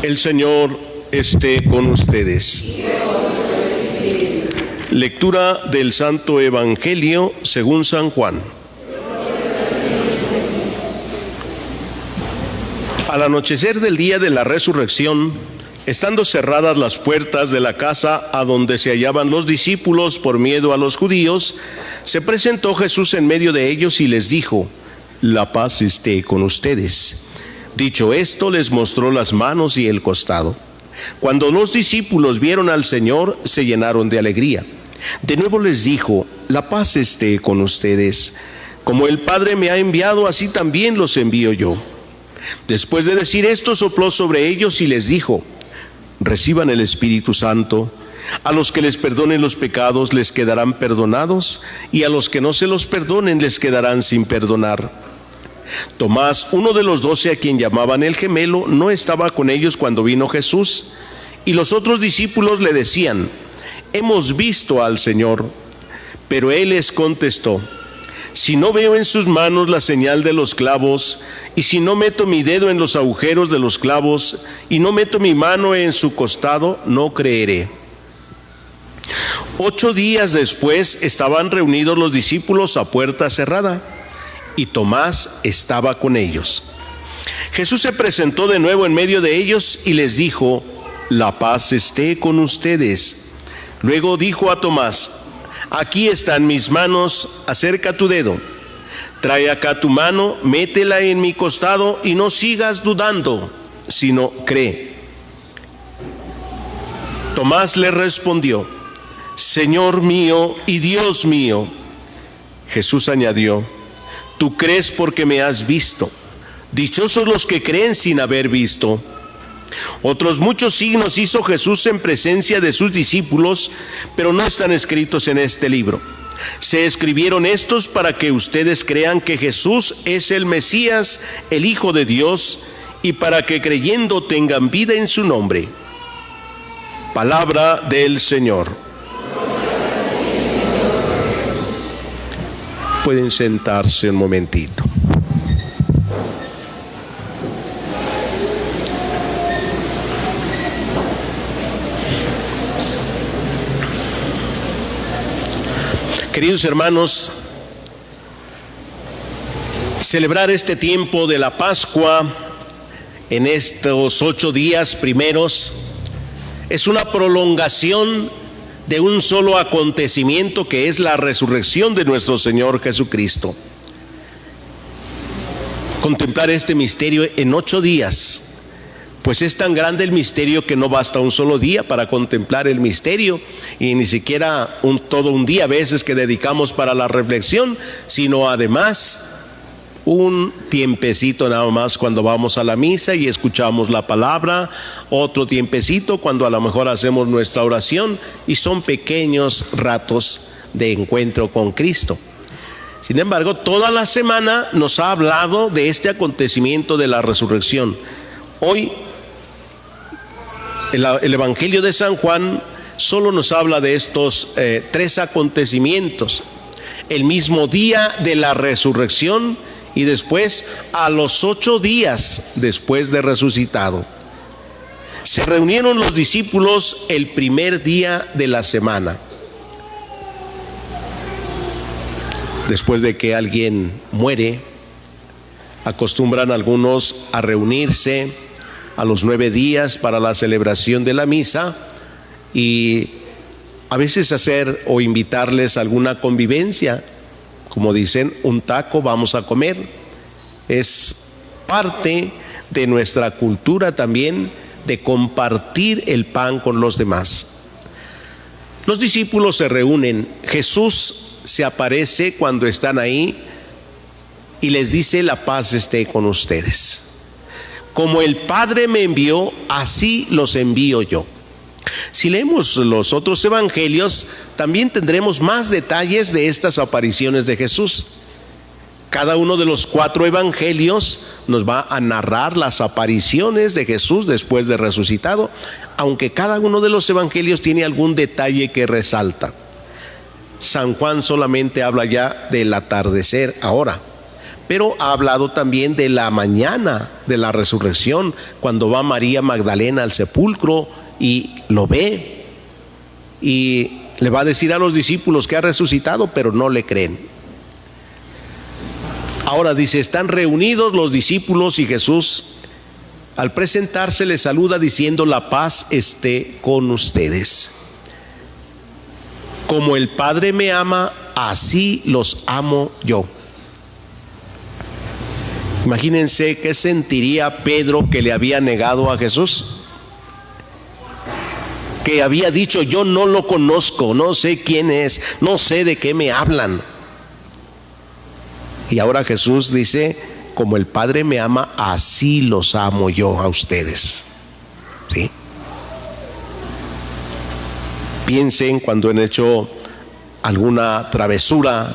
El Señor esté con ustedes. Lectura del Santo Evangelio según San Juan. Al anochecer del día de la resurrección, estando cerradas las puertas de la casa a donde se hallaban los discípulos por miedo a los judíos, se presentó Jesús en medio de ellos y les dijo: la paz esté con ustedes. Dicho esto, les mostró las manos y el costado. Cuando los discípulos vieron al Señor, se llenaron de alegría. De nuevo les dijo: la paz esté con ustedes. Como el Padre me ha enviado, así también los envío yo. Después de decir esto, sopló sobre ellos y les dijo: reciban el Espíritu Santo. A los que les perdonen los pecados les quedarán perdonados, y a los que no se los perdonen les quedarán sin perdonar. Tomás, uno de los 12, a quien llamaban el gemelo, no estaba con ellos cuando vino Jesús, y los otros discípulos le decían: hemos visto al Señor. Pero él les contestó: si no veo en sus manos la señal de los clavos, y si no meto mi dedo en los agujeros de los clavos, y no meto mi mano en su costado, no creeré. 8 días después estaban reunidos los discípulos a puerta cerrada, y Tomás estaba con ellos. Jesús se presentó de nuevo en medio de ellos y les dijo: la paz esté con ustedes. Luego dijo a Tomás: aquí están mis manos, acerca tu dedo. Trae acá tu mano, métela en mi costado y no sigas dudando, sino cree. Tomás le respondió: Señor mío y Dios mío. Jesús añadió: tú crees porque me has visto. Dichosos los que creen sin haber visto. Otros muchos signos hizo Jesús en presencia de sus discípulos, pero no están escritos en este libro. Se escribieron estos para que ustedes crean que Jesús es el Mesías, el Hijo de Dios, y para que creyendo tengan vida en su nombre. Palabra del Señor. Pueden sentarse un momentito. Queridos hermanos, celebrar este tiempo de la Pascua en estos 8 días primeros es una prolongación de un solo acontecimiento, que es la resurrección de nuestro Señor Jesucristo. Contemplar este misterio en 8 días, pues es tan grande el misterio que no basta un solo día para contemplar el misterio, y ni siquiera todo un día a veces que dedicamos para la reflexión, sino además un tiempecito nada más cuando vamos a la misa y escuchamos la palabra, otro tiempecito cuando a lo mejor hacemos nuestra oración, y son pequeños ratos de encuentro con Cristo. Sin embargo, toda la semana nos ha hablado de este acontecimiento de la resurrección. Hoy el Evangelio de San Juan solo nos habla de estos 3 acontecimientos: el mismo día de la resurrección, y después a los 8 días después de resucitado. Se reunieron los discípulos el primer día de la semana. Después de que alguien muere, acostumbran algunos a reunirse a los 9 días para la celebración de la misa, y a veces hacer o invitarles a alguna convivencia. Como dicen, un taco, vamos a comer. Es parte de nuestra cultura también de compartir el pan con los demás. Los discípulos se reúnen. Jesús se aparece cuando están ahí y les dice: la paz esté con ustedes. Como el Padre me envió, así los envío yo. Si leemos los otros evangelios, también tendremos más detalles de estas apariciones de Jesús. Cada uno de los 4 evangelios nos va a narrar las apariciones de Jesús después de resucitado, aunque cada uno de los evangelios tiene algún detalle que resalta. San Juan solamente habla ya del atardecer ahora, pero ha hablado también de la mañana de la resurrección, cuando va María Magdalena al sepulcro y lo ve y le va a decir a los discípulos que ha resucitado, pero no le creen. Ahora dice, están reunidos los discípulos y Jesús al presentarse les saluda diciendo: la paz esté con ustedes. Como el Padre me ama, así los amo yo. Imagínense qué sentiría Pedro, que le había negado a Jesús, que había dicho: yo no lo conozco, no sé quién es, no sé de qué me hablan. Y ahora Jesús dice: como el Padre me ama, así los amo yo a ustedes. ¿Sí? Piensen cuando han hecho alguna travesura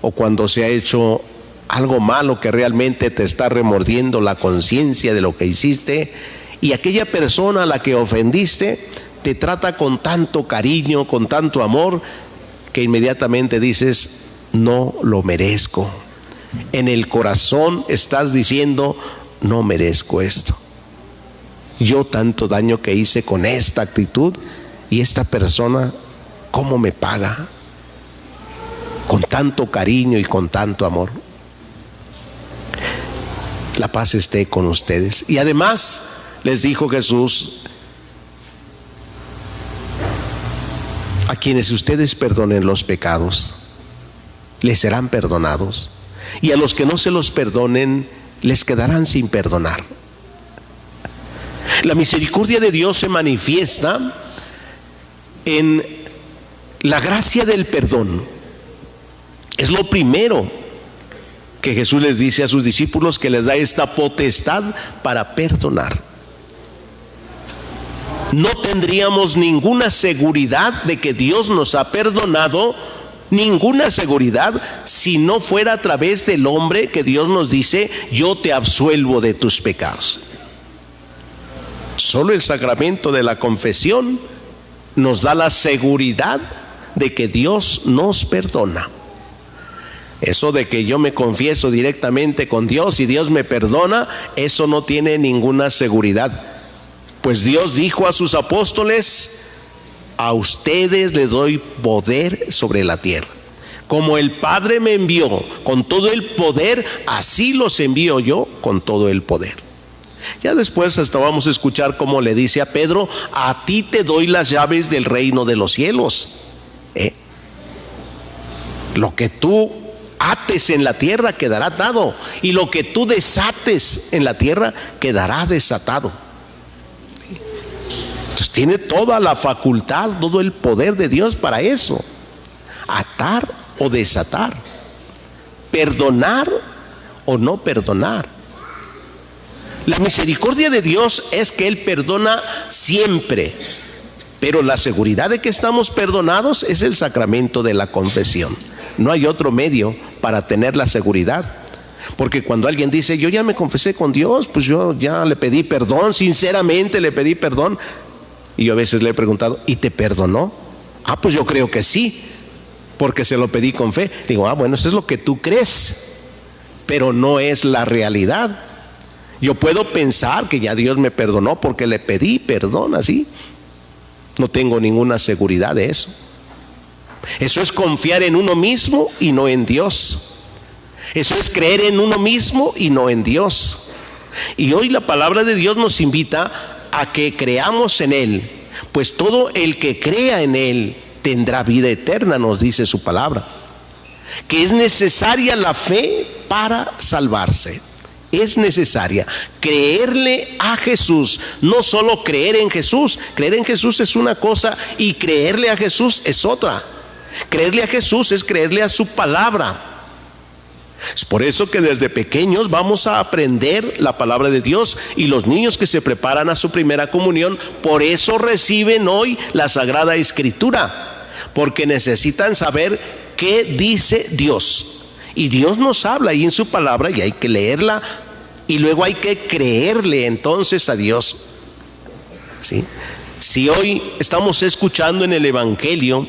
o cuando se ha hecho algo malo que realmente te está remordiendo la conciencia de lo que hiciste, y aquella persona a la que ofendiste te trata con tanto cariño, con tanto amor, que inmediatamente dices: no lo merezco. En el corazón estás diciendo: no merezco esto. Yo tanto daño que hice con esta actitud, y esta persona, ¿cómo me paga? Con tanto cariño y con tanto amor. La paz esté con ustedes. Y además les dijo Jesús: a quienes ustedes perdonen los pecados, les serán perdonados, y a los que no se los perdonen, les quedarán sin perdonar. La misericordia de Dios se manifiesta en la gracia del perdón. Es lo primero que Jesús les dice a sus discípulos, que les da esta potestad para perdonar. No tendríamos ninguna seguridad de que Dios nos ha perdonado, ninguna seguridad, si no fuera a través del hombre que Dios nos dice: yo te absuelvo de tus pecados. Solo el sacramento de la confesión nos da la seguridad de que Dios nos perdona. Eso de que yo me confieso directamente con Dios y Dios me perdona, eso no tiene ninguna seguridad. Pues Dios dijo a sus apóstoles: a ustedes les doy poder sobre la tierra. Como el Padre me envió con todo el poder, así los envío yo con todo el poder. Ya después hasta vamos a escuchar cómo le dice a Pedro: a ti te doy las llaves del reino de los cielos. Lo que tú ates en la tierra quedará atado, y lo que tú desates en la tierra quedará desatado. Entonces tiene toda la facultad, todo el poder de Dios para eso: atar o desatar, perdonar o no perdonar. La misericordia de Dios es que Él perdona siempre, pero la seguridad de que estamos perdonados es el sacramento de la confesión. No hay otro medio para tener la seguridad, porque cuando alguien dice: yo ya me confesé con Dios, pues yo ya le pedí perdón, sinceramente le pedí perdón, y yo a veces le he preguntado: ¿y te perdonó? Ah, pues yo creo que sí, porque se lo pedí con fe. Digo: ah, bueno, eso es lo que tú crees, pero no es la realidad. Yo puedo pensar que ya Dios me perdonó porque le pedí perdón, así. No tengo ninguna seguridad de eso. Eso es confiar en uno mismo y no en Dios. Eso es creer en uno mismo y no en Dios. Y hoy la palabra de Dios nos invita a que creamos en Él, pues todo el que crea en Él tendrá vida eterna, nos dice su palabra. Que es necesaria la fe para salvarse. Es necesaria creerle a Jesús, no solo creer en Jesús. Creer en Jesús es una cosa y creerle a Jesús es otra. Creerle a Jesús es creerle a su palabra. Es por eso que desde pequeños vamos a aprender la palabra de Dios, y los niños que se preparan a su primera comunión, por eso reciben hoy la Sagrada Escritura, porque necesitan saber qué dice Dios. Y Dios nos habla ahí en su palabra, y hay que leerla, y luego hay que creerle entonces a Dios. ¿Sí? Si hoy estamos escuchando en el Evangelio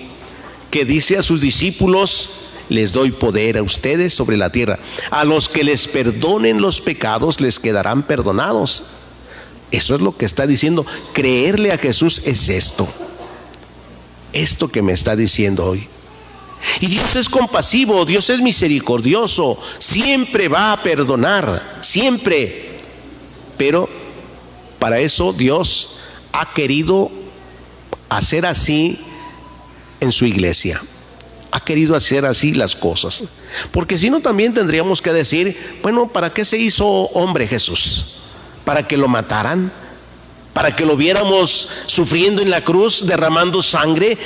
que dice a sus discípulos: les doy poder a ustedes sobre la tierra. A los que les perdonen los pecados les quedarán perdonados. Eso es lo que está diciendo. Creerle a Jesús es esto que me está diciendo hoy. Y Dios es compasivo, Dios es misericordioso, siempre va a perdonar, siempre. Pero para eso Dios ha querido hacer así en su iglesia. Ha querido hacer así las cosas. Porque si no, también tendríamos que decir, bueno, ¿para qué se hizo hombre Jesús? ¿Para que lo mataran? ¿Para que lo viéramos sufriendo en la cruz, derramando sangre?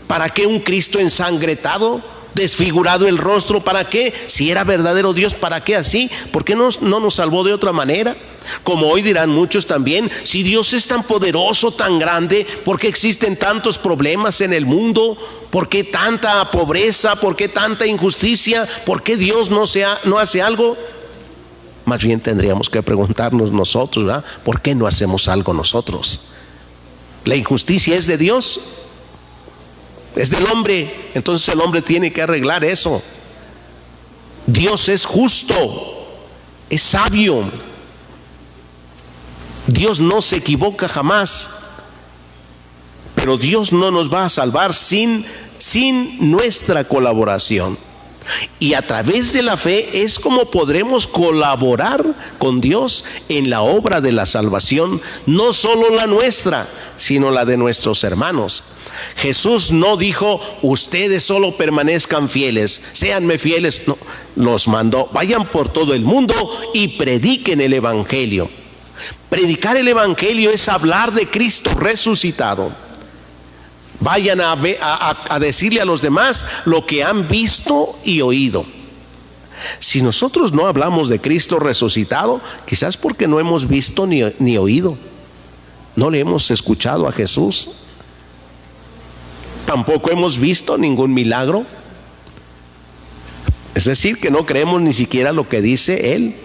¿Para qué un Cristo ensangretado, desfigurado el rostro? ¿Para qué? Si era verdadero Dios, ¿para qué así? ¿Por qué no nos salvó de otra manera? Como hoy dirán muchos también, si Dios es tan poderoso, tan grande, ¿por qué existen tantos problemas en el mundo? ¿Por qué tanta pobreza? ¿Por qué tanta injusticia? ¿Por qué Dios no hace algo? Más bien tendríamos que preguntarnos nosotros, ¿verdad? ¿Por qué no hacemos algo nosotros? ¿La injusticia es de Dios? ¿Es del hombre? Entonces el hombre tiene que arreglar eso. Dios es justo, es sabio. Dios no se equivoca jamás. Pero Dios no nos va a salvar sin nuestra colaboración. Y a través de la fe es como podremos colaborar con Dios en la obra de la salvación, no solo la nuestra, sino la de nuestros hermanos. Jesús no dijo, ustedes solo permanezcan fieles, séanme fieles. No, los mandó, vayan por todo el mundo y prediquen el evangelio. Predicar el evangelio es hablar de Cristo resucitado. Vayan a decirle a los demás lo que han visto y oído. Si nosotros no hablamos de Cristo resucitado, quizás porque no hemos visto ni oído. No le hemos escuchado a Jesús. Tampoco hemos visto ningún milagro. Es decir, que no creemos ni siquiera lo que dice Él.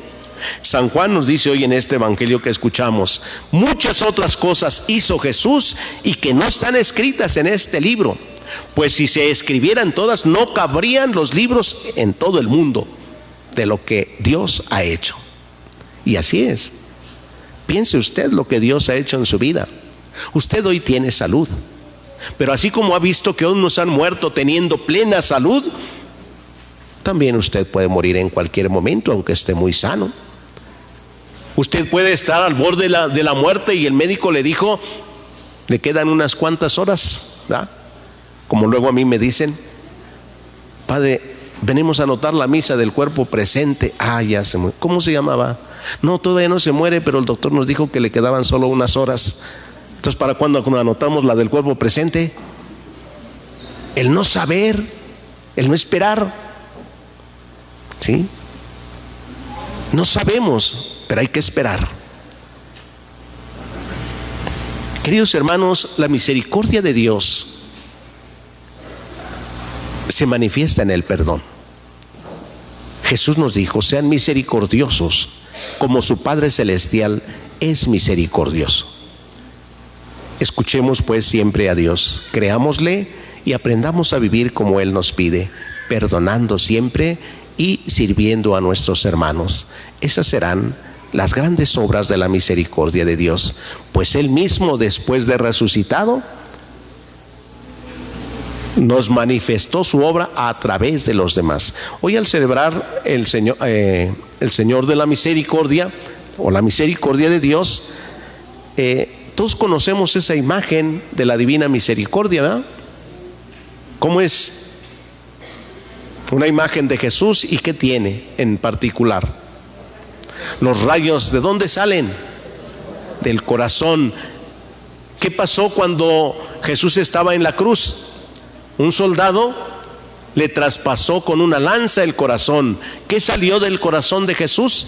San Juan nos dice hoy en este evangelio que escuchamos, muchas otras cosas hizo Jesús y que no están escritas en este libro, pues si se escribieran todas no cabrían los libros en todo el mundo de lo que Dios ha hecho. Y así es. Piense usted lo que Dios ha hecho en su vida. Usted hoy tiene salud, pero así como ha visto que unos han muerto teniendo plena salud, también usted puede morir en cualquier momento, aunque esté muy sano. Usted puede estar al borde de la muerte y el médico le dijo, le quedan unas cuantas horas, ¿verdad? Como luego a mí me dicen, padre, venimos a anotar la misa del cuerpo presente. Ya se muere. ¿Cómo se llamaba? No, todavía no se muere, pero el doctor nos dijo que le quedaban solo unas horas. Entonces, ¿para cuándo anotamos la del cuerpo presente? El no saber, el no esperar. ¿Sí? No sabemos, pero hay que esperar. Queridos hermanos, la misericordia de Dios se manifiesta en el perdón. Jesús nos dijo, sean misericordiosos como su Padre Celestial es misericordioso. Escuchemos pues siempre a Dios, creámosle y aprendamos a vivir como Él nos pide, perdonando siempre y sirviendo a nuestros hermanos. Esas serán las grandes obras de la misericordia de Dios, pues Él mismo, después de resucitado, nos manifestó su obra a través de los demás. Hoy, al celebrar el Señor de la Misericordia, o la misericordia de Dios, todos conocemos esa imagen de la divina misericordia, ¿verdad? ¿Cómo es? Una imagen de Jesús. ¿Y qué tiene en particular? Los rayos, ¿de dónde salen? Del corazón. ¿Qué pasó cuando Jesús estaba en la cruz? Un soldado le traspasó con una lanza el corazón. ¿Qué salió del corazón de Jesús?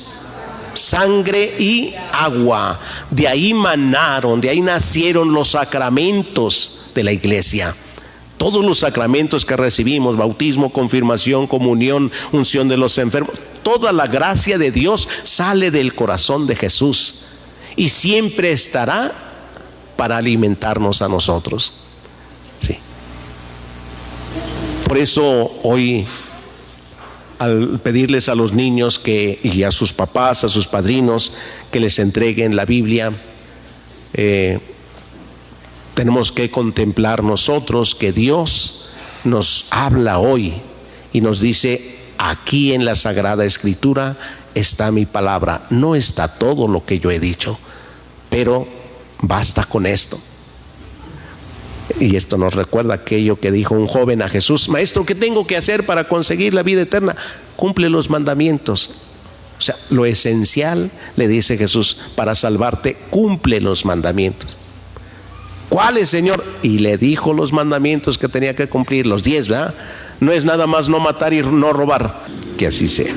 Sangre y agua. De ahí manaron, de ahí nacieron los sacramentos de la iglesia. Todos los sacramentos que recibimos, bautismo, confirmación, comunión, unción de los enfermos, toda la gracia de Dios sale del corazón de Jesús y siempre estará para alimentarnos a nosotros. Sí. Por eso hoy al pedirles a los niños y a sus papás, a sus padrinos, que les entreguen la Biblia, tenemos que contemplar nosotros que Dios nos habla hoy y nos dice: aquí en la Sagrada Escritura está mi palabra. No está todo lo que yo he dicho, pero basta con esto. Y esto nos recuerda aquello que dijo un joven a Jesús: Maestro, ¿qué tengo que hacer para conseguir la vida eterna? Cumple los mandamientos. O sea, lo esencial, le dice Jesús, para salvarte, cumple los mandamientos. ¿Cuáles, Señor? Y le dijo los mandamientos que tenía que cumplir, los 10, ¿verdad? No es nada más no matar y no robar. Que así sea.